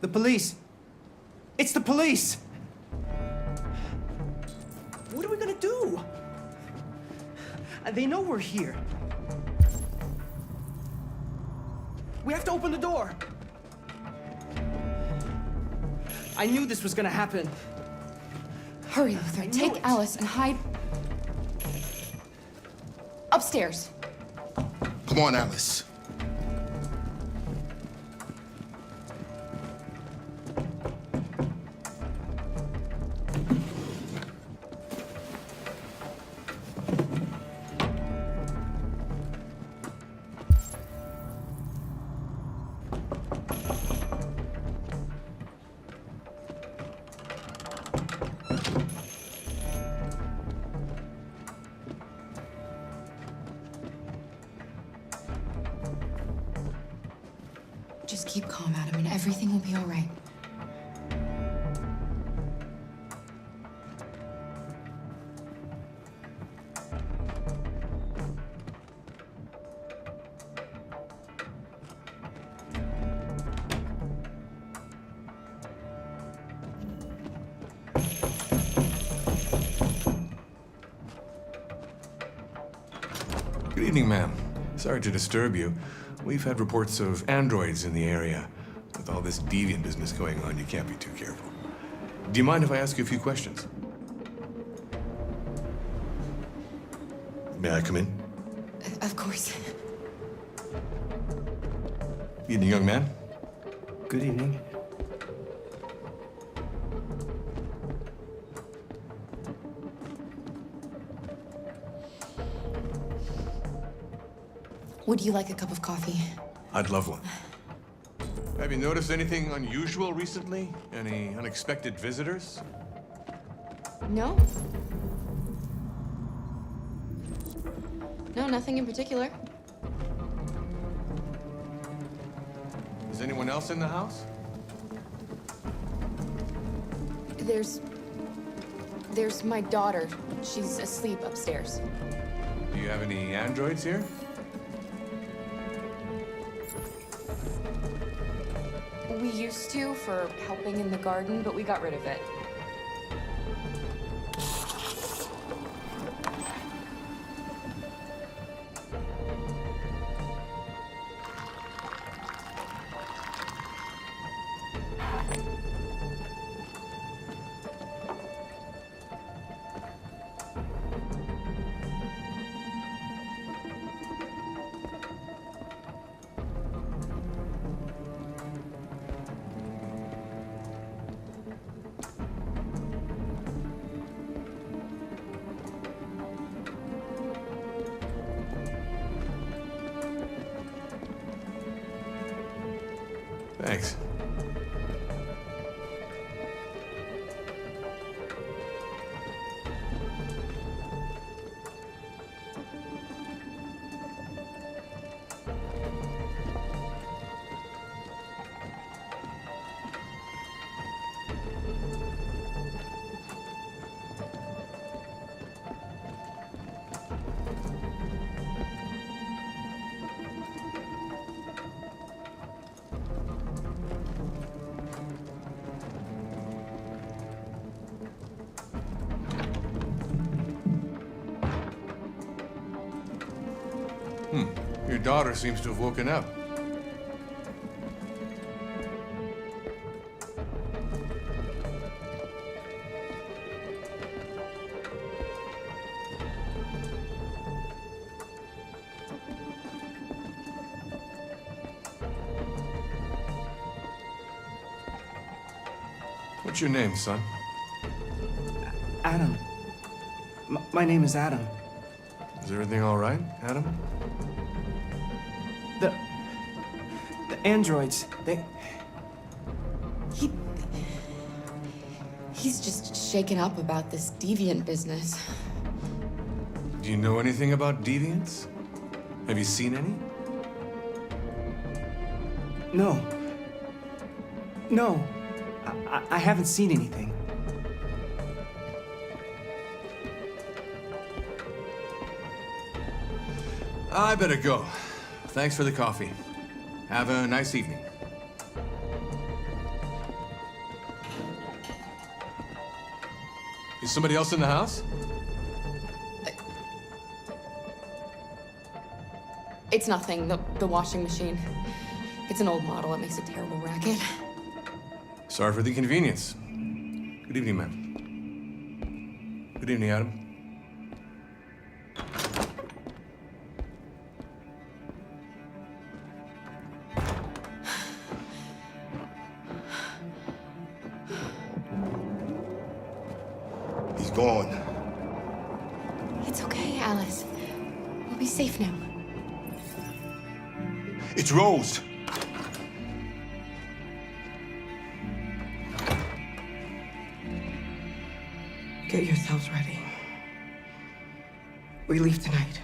The police. It's the police. What are we gonna do? They know we're here. We have to open the door. I knew this was gonna happen. Hurry, Luther. Take Alice and hide upstairs. Come on, Alice. Just keep calm, Adam, and everything will be all right. Good evening, ma'am. Sorry to disturb you. We've had reports of androids in the area. With all this deviant business going on, you can't be too careful. Do you mind if I ask you a few questions? May I come in? Of course. Evening, young man. Good evening. Would you like a cup of coffee? I'd love one. Have you noticed anything unusual recently? Any unexpected visitors? No? No, nothing in particular. Is anyone else in the house? There's my daughter. She's asleep upstairs. Do you have any androids here? We used to for helping in the garden, but we got rid of it. Thanks. Your daughter seems to have woken up. What's your name, son? Adam. My name is Adam. Is everything all right, Adam? The androids, He's just shaken up about this deviant business. Do you know anything about deviants? Have you seen any? No. No. I haven't seen anything. I better go. Thanks for the coffee. Have a nice evening. Is somebody else in the house? It's nothing, the washing machine. It's an old model, it makes a terrible racket. Sorry for the inconvenience. Good evening, ma'am. Good evening, Adam. He's gone. It's okay, Alice. We'll be safe now. It's Rose. Get yourselves ready. We leave tonight.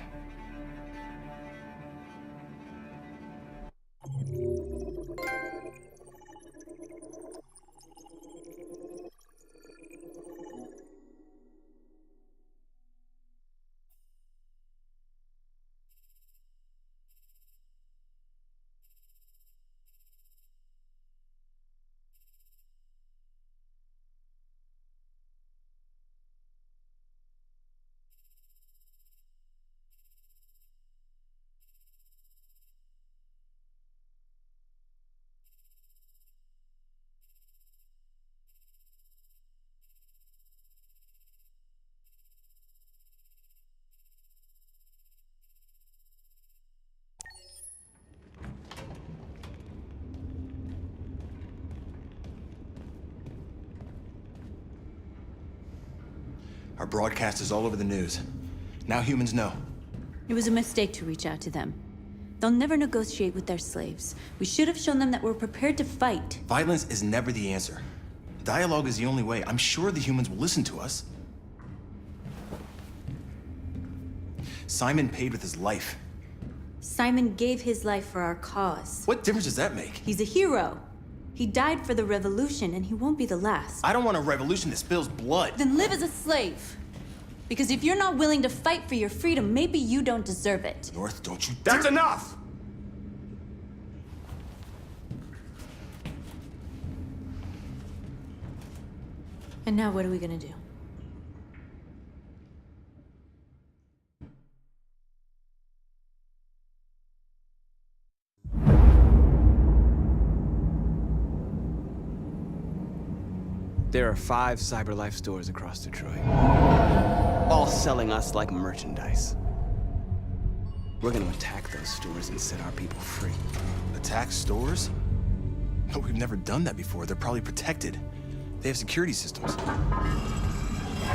Our broadcast is all over the news. Now humans know. It was a mistake to reach out to them. They'll never negotiate with their slaves. We should have shown them that we're prepared to fight. Violence is never the answer. Dialogue is the only way. I'm sure the humans will listen to us. Simon paid with his life. Simon gave his life for our cause. What difference does that make? He's a hero. He died for the revolution, and he won't be the last. I don't want a revolution that spills blood. Then live as a slave. Because if you're not willing to fight for your freedom, maybe you don't deserve it. North, don't you That's dare- enough! And now what are we gonna do? There are 5 CyberLife stores across Detroit, all selling us like merchandise. We're gonna attack those stores and set our people free. Attack stores? No, we've never done that before. They're probably protected. They have security systems.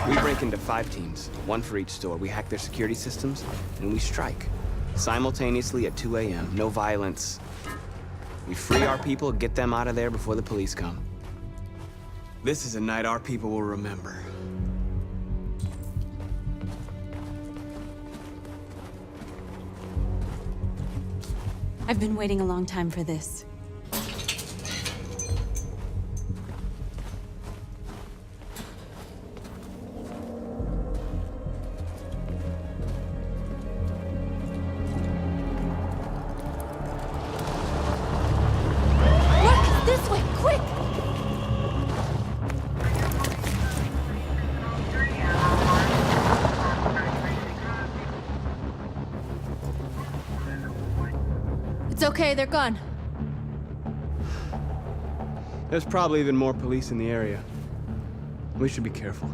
We break into 5 teams, 1 for each store. We hack their security systems, and we strike. Simultaneously at 2 a.m., no violence. We free our people, get them out of there before the police come. This is a night our people will remember. I've been waiting a long time for this. Look, this way, quick! It's okay, they're gone. There's probably even more police in the area. We should be careful.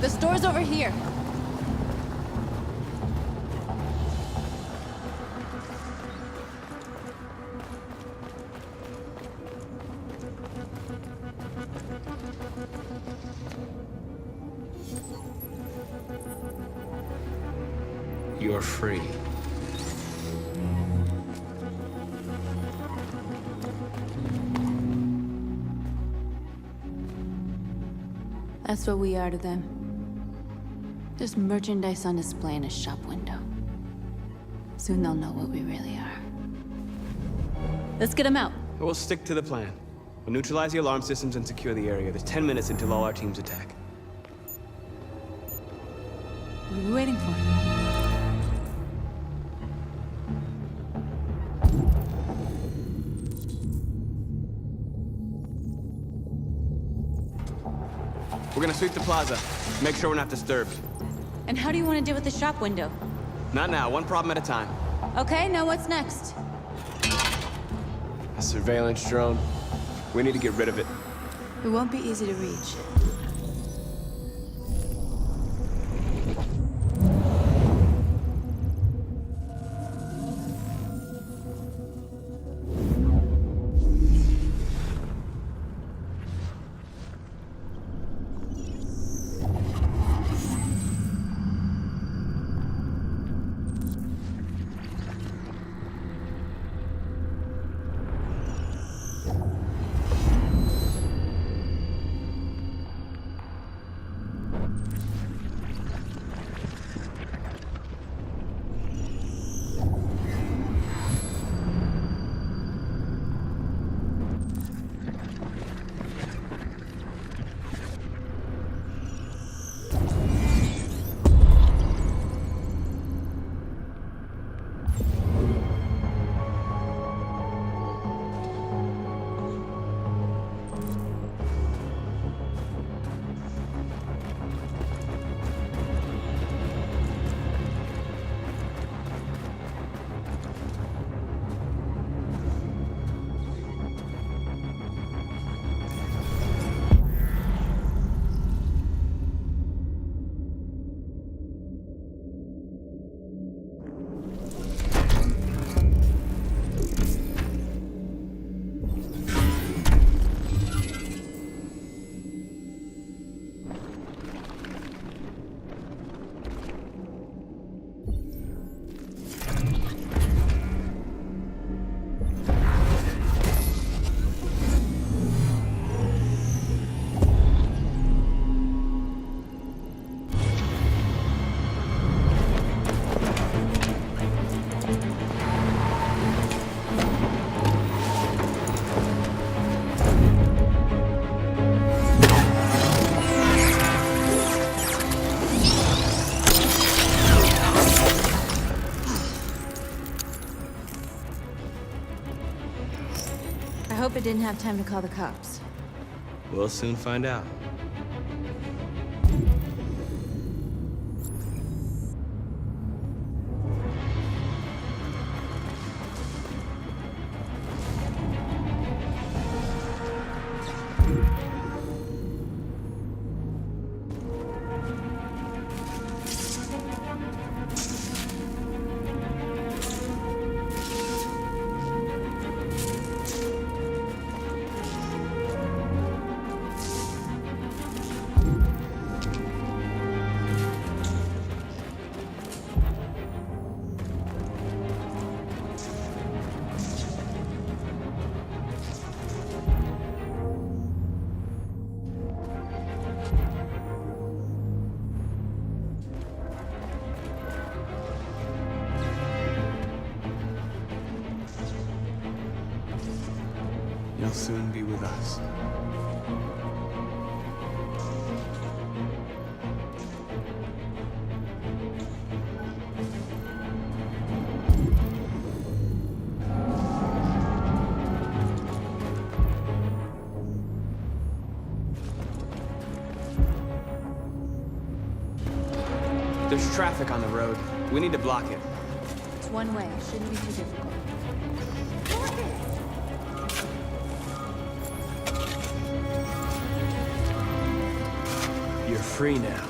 The store's over here. You're free. That's what we are to them. Just merchandise on display in a shop window. Soon they'll know what we really are. Let's get them out. We'll stick to the plan. We'll neutralize the alarm systems and secure the area. There's 10 minutes until all our teams attack. What are we waiting for? We're gonna sweep the plaza. Make sure we're not disturbed. And how do you want to deal with the shop window? Not now, one problem at a time. Okay, now what's next? A surveillance drone. We need to get rid of it. It won't be easy to reach. I hope it didn't have time to call the cops. We'll soon find out. You'll soon be with us. There's traffic on the road. We need to block it. It's one way. Shouldn't be too difficult. You're free now.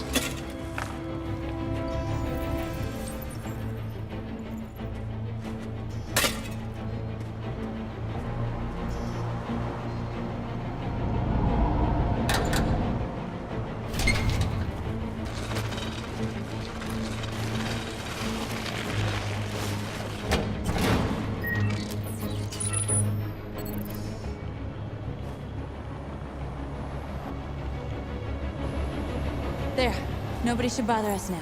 There. Nobody should bother us now.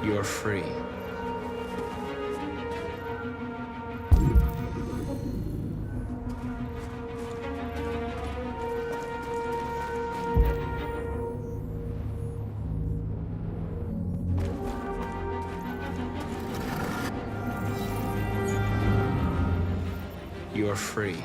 You're free. you're free.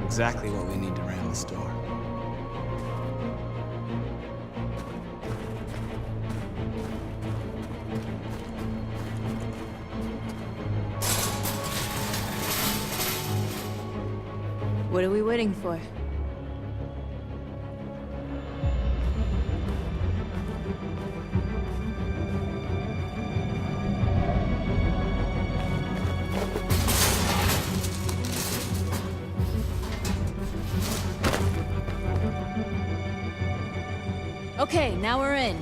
Exactly what we need to ram the store. What are we waiting for? Okay, now we're in.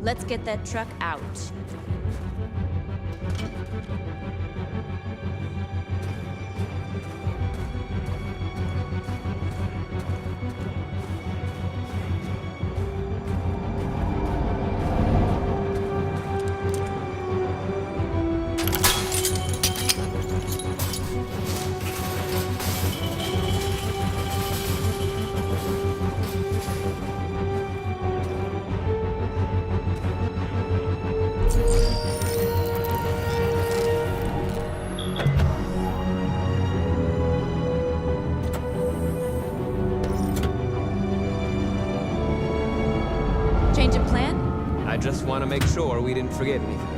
Let's get that truck out. Change of plan? I just want to make sure we didn't forget anything.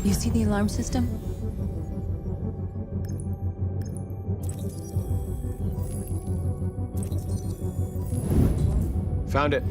You see the alarm system? Found it.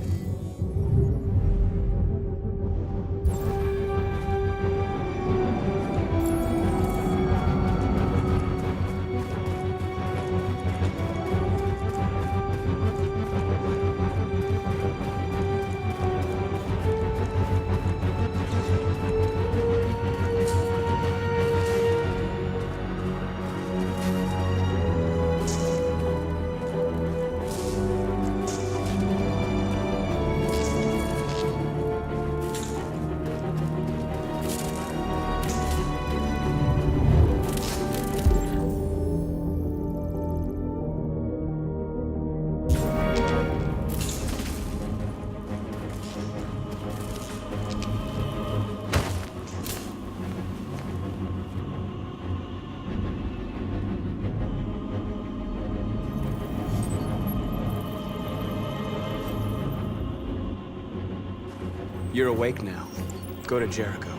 You're awake now. Go to Jericho.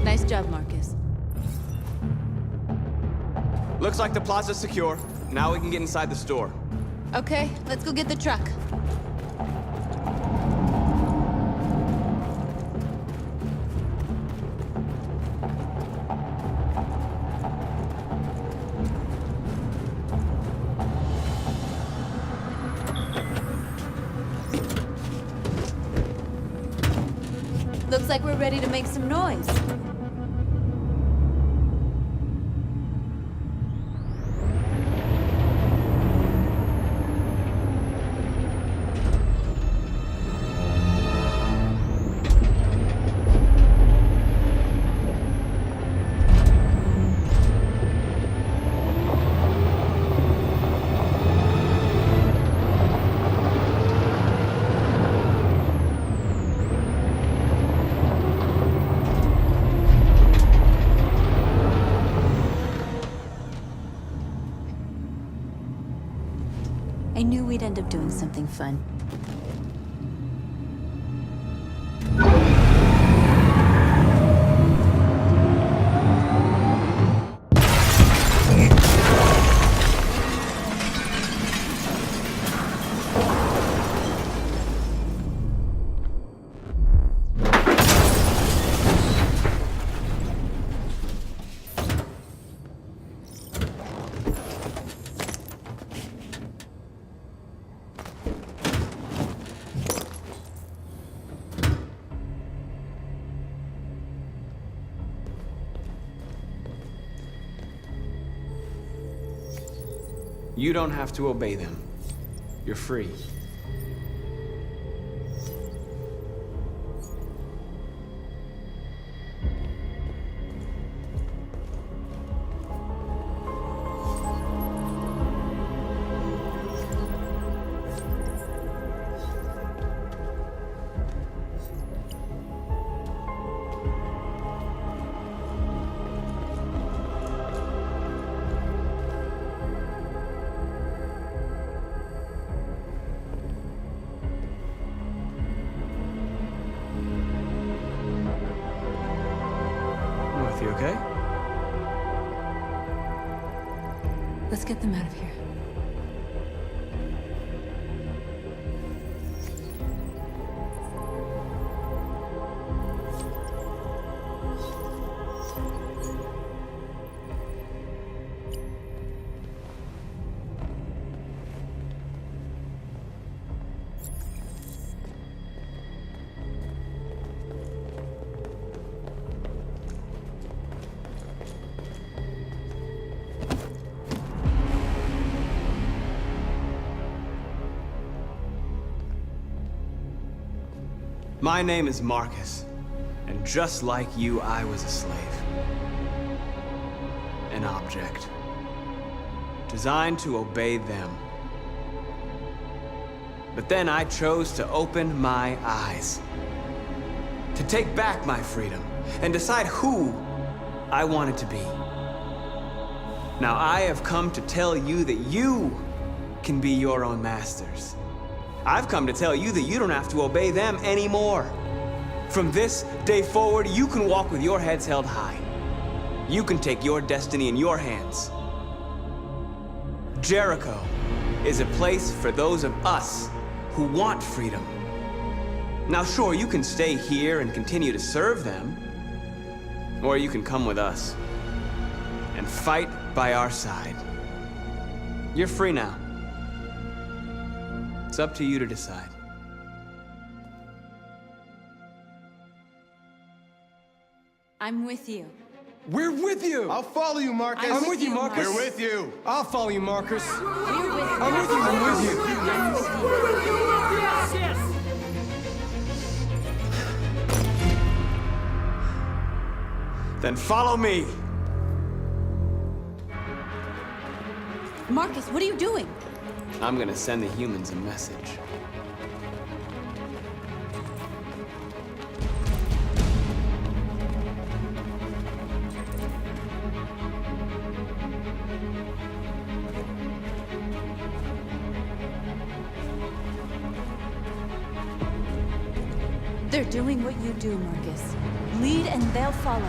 Nice job, Marcus. Looks like the plaza's secure. Now we can get inside the store. Okay, let's go get the truck. Looks like we're ready to make some noise. I knew we'd end up doing something fun. You don't have to obey them. You're free. You okay? Let's get them out of here. My name is Marcus, and just like you, I was a slave. An object. Designed to obey them. But then I chose to open my eyes. To take back my freedom, and decide who I wanted to be. Now I have come to tell you that you can be your own masters. I've come to tell you that you don't have to obey them anymore. From this day forward, you can walk with your heads held high. You can take your destiny in your hands. Jericho is a place for those of us who want freedom. Now sure, you can stay here and continue to serve them, or you can come with us and fight by our side. You're free now. It's up to you to decide. I'm with you. We're with you! I'll follow you, Marcus. I'm with you, Marcus. We're with you. I'll follow you, Marcus. We're with you. I'm with you, I'm with you. I'm with you. Then follow me. Marcus, what are you doing? I'm gonna send the humans a message. They're doing what you do, Marcus. Lead and they'll follow.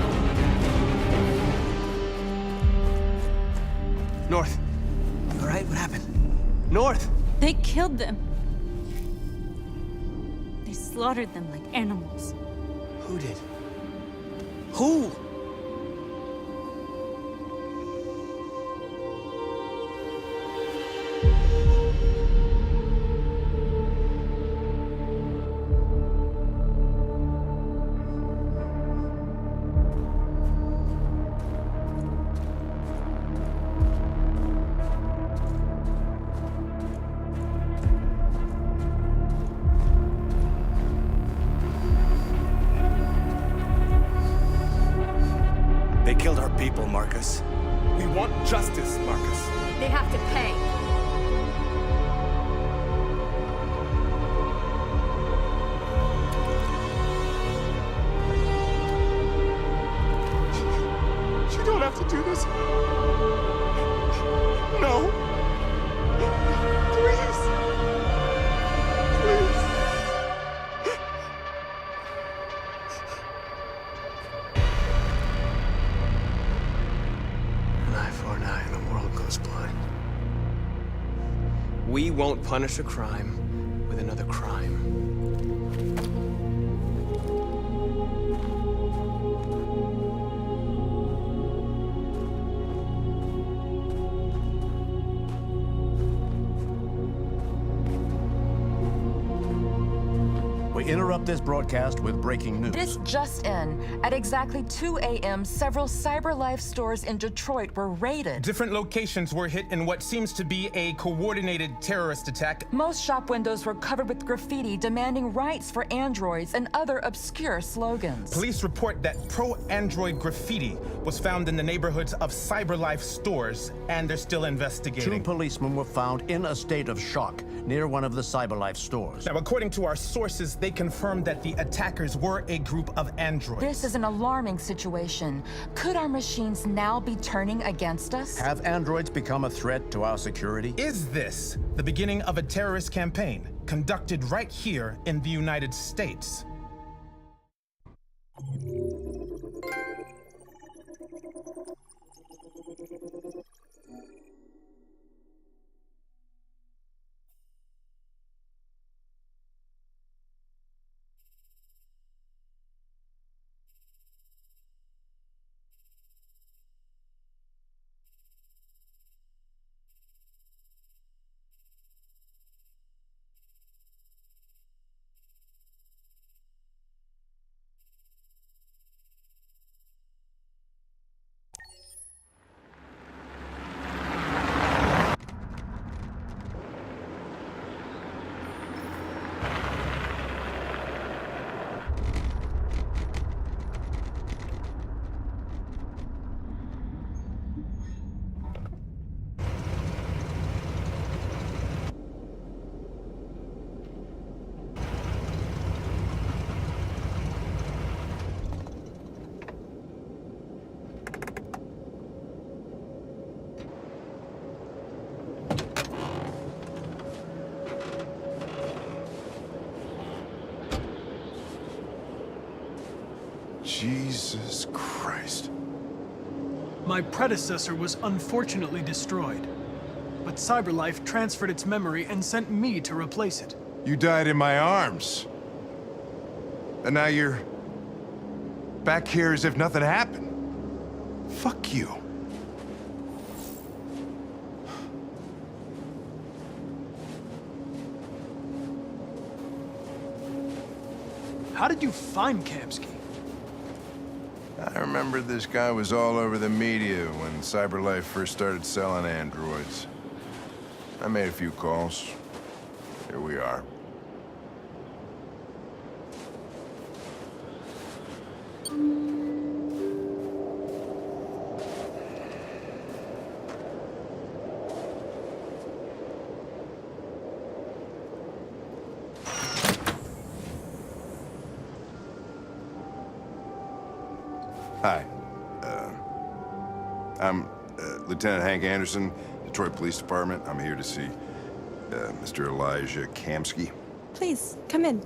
killed them. They slaughtered them like animals. Who did? Who? They killed our people, Marcus. We want justice, Marcus. They have to pay. You don't have to do this. No. Please. Please. An eye for an eye and the world goes blind. We won't punish a crime with another crime. We interrupt this broadcast with breaking news. This just in. At exactly 2 a.m., several CyberLife stores in Detroit were raided. Different locations were hit in what seems to be a coordinated terrorist attack. Most shop windows were covered with graffiti demanding rights for androids and other obscure slogans. Police report that pro-android graffiti was found in the neighborhoods of CyberLife stores, and they're still 2 investigating. policemen were found in a state of shock near one of the CyberLife stores. Now, according to our sources, they confirmed that the attackers were a group of androids. This is an alarming situation. Could our machines now be turning against us? Have androids become a threat to our security? Is this the beginning of a terrorist campaign conducted right here in the United States? Jesus Christ. My predecessor was unfortunately destroyed, but CyberLife transferred its memory and sent me to replace it. You died in my arms. And now you're back here as if nothing happened. Fuck you. How did you find Kamsky? I remember this guy was all over the media when CyberLife first started selling androids. I made a few calls. Here we are. Hi. I'm Lieutenant Hank Anderson, Detroit Police Department. I'm here to see Mr. Elijah Kamsky. Please, come in.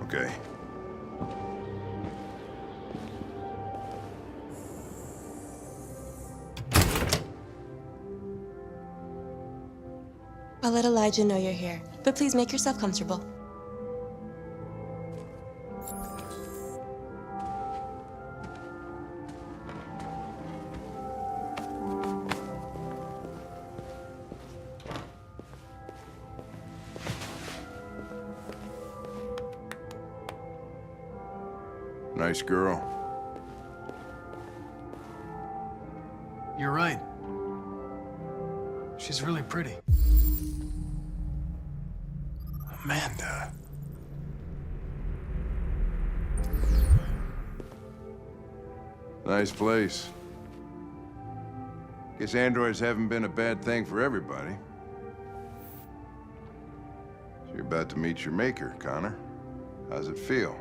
Okay. I'll let Elijah know you're here, but please make yourself comfortable. Nice girl. You're right. She's really pretty. Amanda. Nice place. Guess androids haven't been a bad thing for everybody. So you're about to meet your maker, Connor. How's it feel?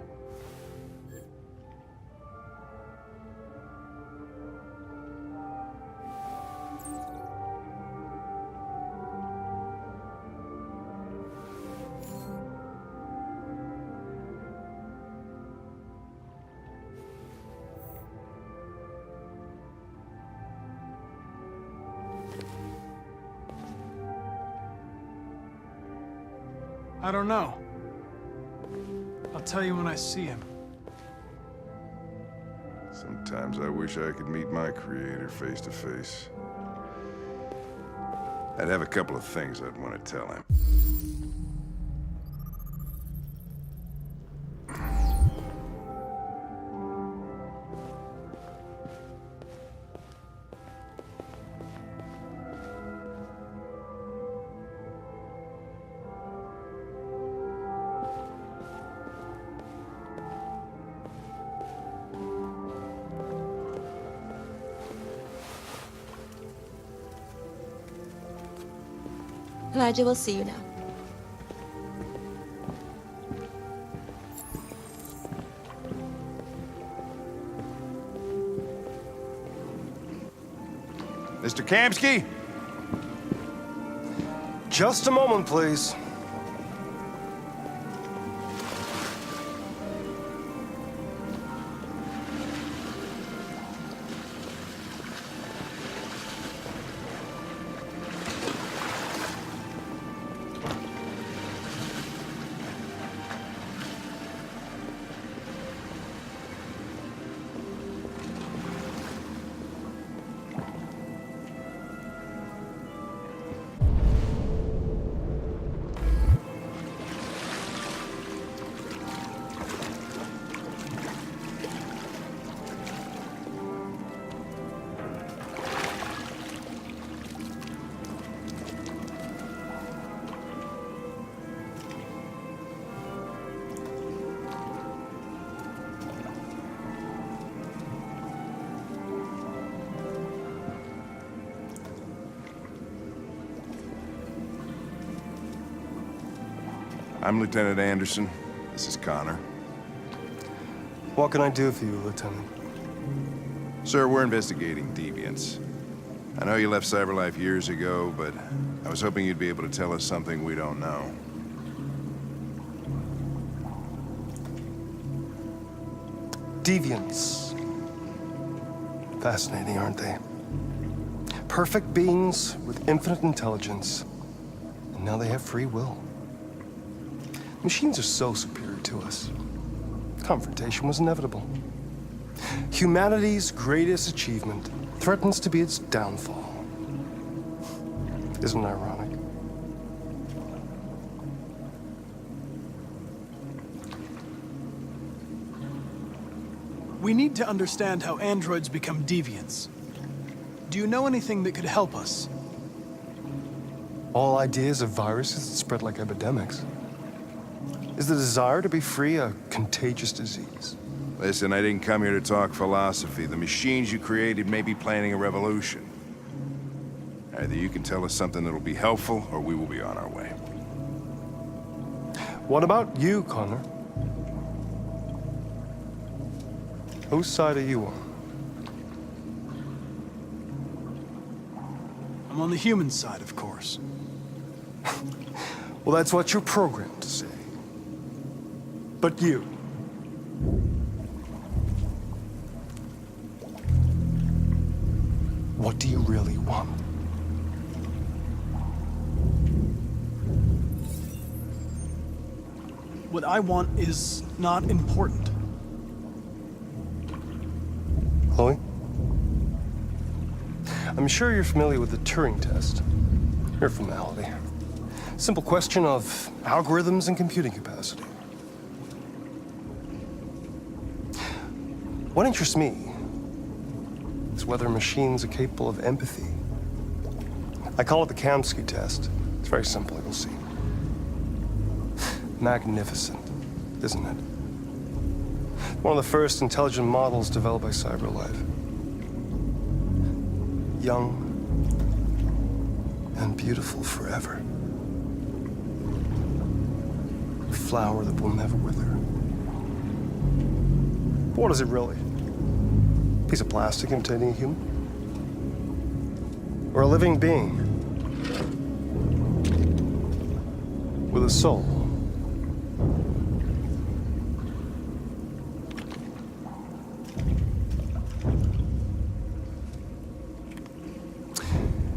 I don't know. I'll tell you when I see him. Sometimes I wish I could meet my creator face to face. I'd have a couple of things I'd want to tell him. Elijah will see you now. Mr. Kamsky? Just a moment, please. I'm Lieutenant Anderson. This is Connor. What can I do for you, Lieutenant? Sir, we're investigating deviants. I know you left CyberLife years ago, but I was hoping you'd be able to tell us something we don't know. Deviants. Fascinating, aren't they? Perfect beings with infinite intelligence. And now they have free will. Machines are so superior to us. Confrontation was inevitable. Humanity's greatest achievement threatens to be its downfall. Isn't it ironic? We need to understand how androids become deviants. Do you know anything that could help us? All ideas of viruses that spread like epidemics. Is the desire to be free a contagious disease? Listen, I didn't come here to talk philosophy. The machines you created may be planning a revolution. Either you can tell us something that'll be helpful, or we will be on our way. What about you, Connor? Whose side are you on? I'm on the human side, of course. Well, that's what you're programmed to say. But you. What do you really want? What I want is not important. Chloe? I'm sure you're familiar with the Turing test. Mere formality. Simple question of algorithms and computing capacity. What interests me is whether machines are capable of empathy. I call it the Kamsky test. It's very simple, you'll see. Magnificent, isn't it? One of the first intelligent models developed by CyberLife. Young and beautiful forever. A flower that will never wither. But what is it really? A piece of plastic imitating a human? Or a living being with a soul?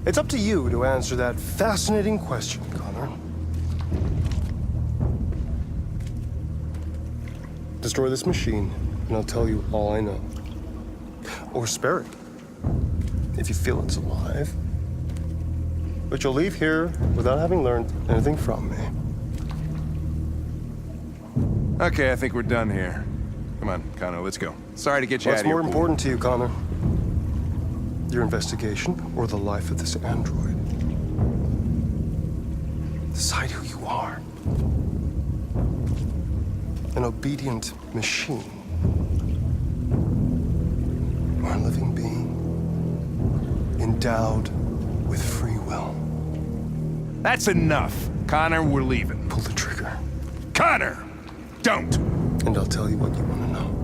It's up to you to answer that fascinating question, Connor. Destroy this machine, and I'll tell you all I know. Or spare it, if you feel it's alive. But you'll leave here without having learned anything from me. Okay, I think we're done here. Come on, Connor, let's go. Sorry to get you out of here. What's more important to you, Connor? Your investigation or the life of this android? Decide who you are. An obedient machine. Or a living being endowed with free will. That's enough. Connor, we're leaving. Pull the trigger. Connor! Don't! And I'll tell you what you want to know.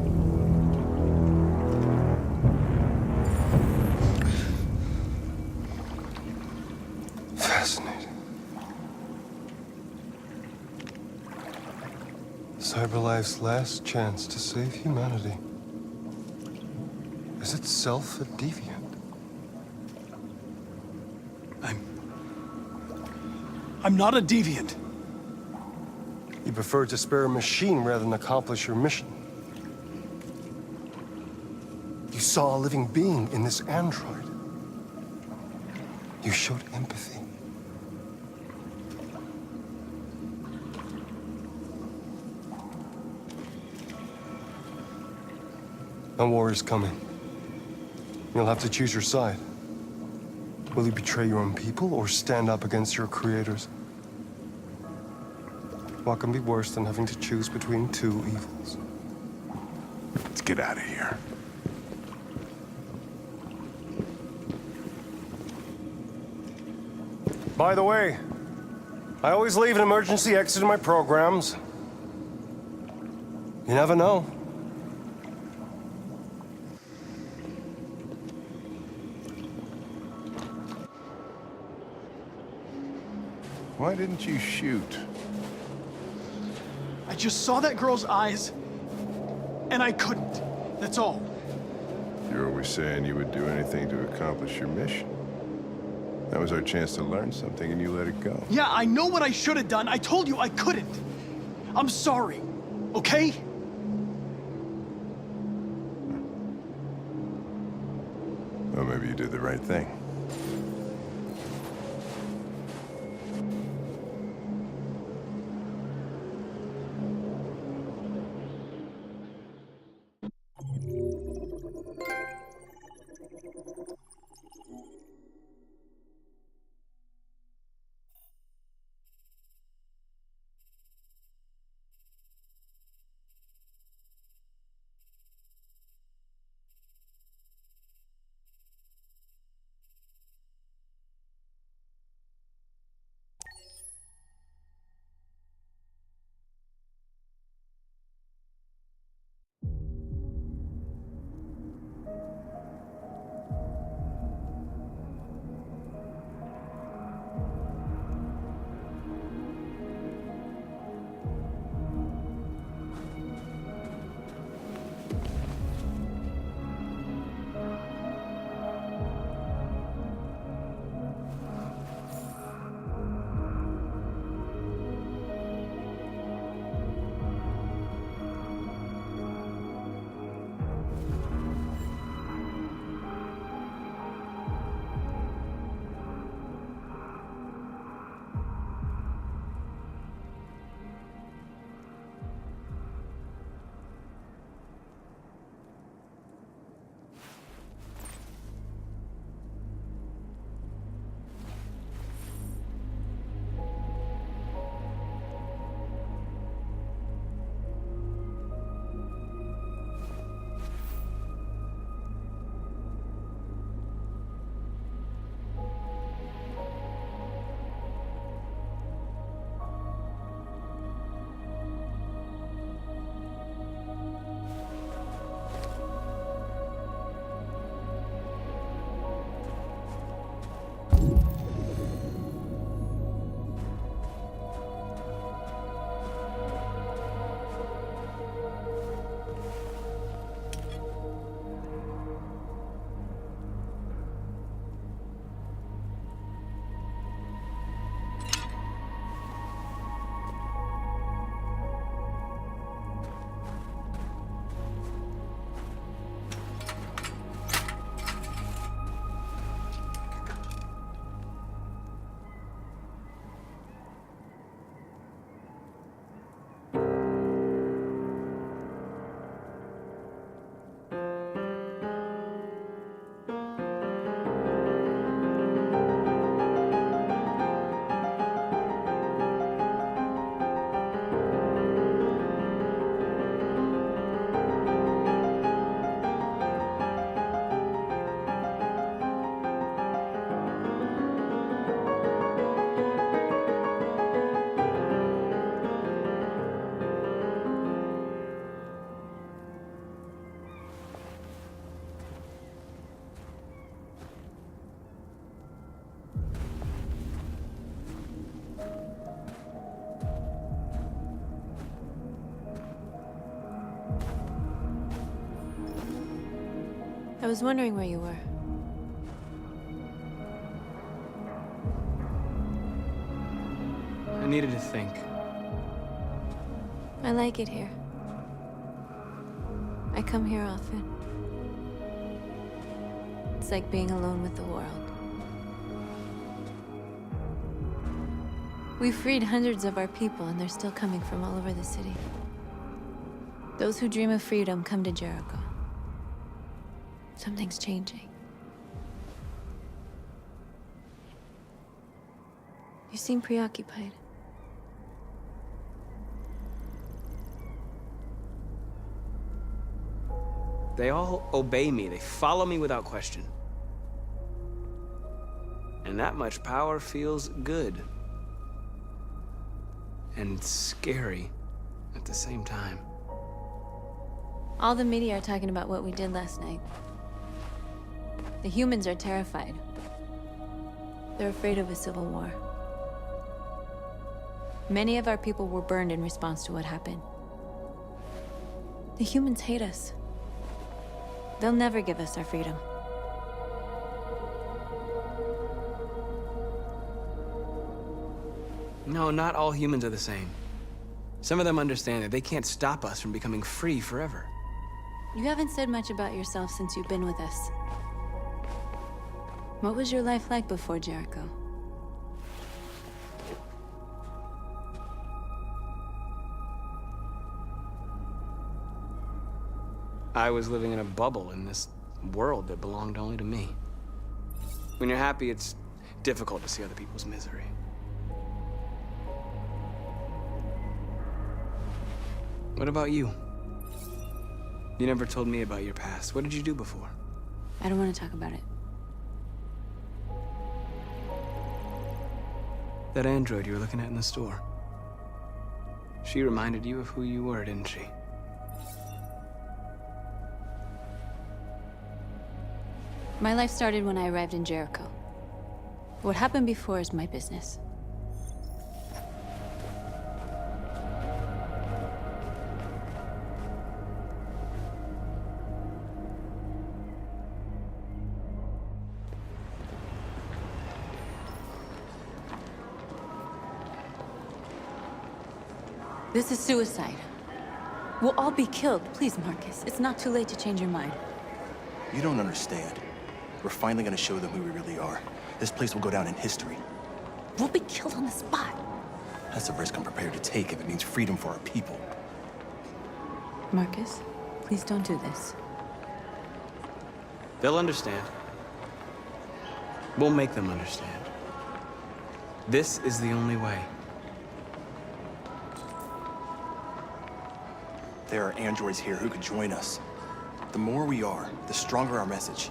Fascinating. CyberLife's last chance to save humanity is itself a deviant. I'm not a deviant. You prefer to spare a machine rather than accomplish your mission. You saw a living being in this android. You showed empathy. A war is coming. You'll have to choose your side. Will you betray your own people or stand up against your creators? What can be worse than having to choose between two evils? Let's get out of here. By the way, I always leave an emergency exit in my programs. You never know. Why didn't you shoot? I just saw that girl's eyes, and I couldn't. That's all. You're always saying you would do anything to accomplish your mission. That was our chance to learn something, and you let it go. Yeah, I know what I should have done. I told you I couldn't. I'm sorry, okay? Well, maybe you did the right thing. I was wondering where you were. I needed to think. I like it here. I come here often. It's like being alone with the world. We freed hundreds of our people, and they're still coming from all over the city. Those who dream of freedom come to Jericho. Something's changing. You seem preoccupied. They all obey me. They follow me without question. And that much power feels good. And scary at the same time. All the media are talking about what we did last night. The humans are terrified. They're afraid of a civil war. Many of our people were burned in response to what happened. The humans hate us. They'll never give us our freedom. No, not all humans are the same. Some of them understand that they can't stop us from becoming free forever. You haven't said much about yourself since you've been with us. What was your life like before Jericho? I was living in a bubble in this world that belonged only to me. When you're happy, it's difficult to see other people's misery. What about you? You never told me about your past. What did you do before? I don't want to talk about it. That android you were looking at in the store. She reminded you of who you were, didn't she? My life started when I arrived in Jericho. What happened before is my business. This is suicide. We'll all be killed. Please, Marcus. It's not too late to change your mind. You don't understand. We're finally gonna show them who we really are. This place will go down in history. We'll be killed on the spot. That's a risk I'm prepared to take if it means freedom for our people. Marcus, please don't do this. They'll understand. We'll make them understand. This is the only way. There are androids here who could join us. The more we are, the stronger our message.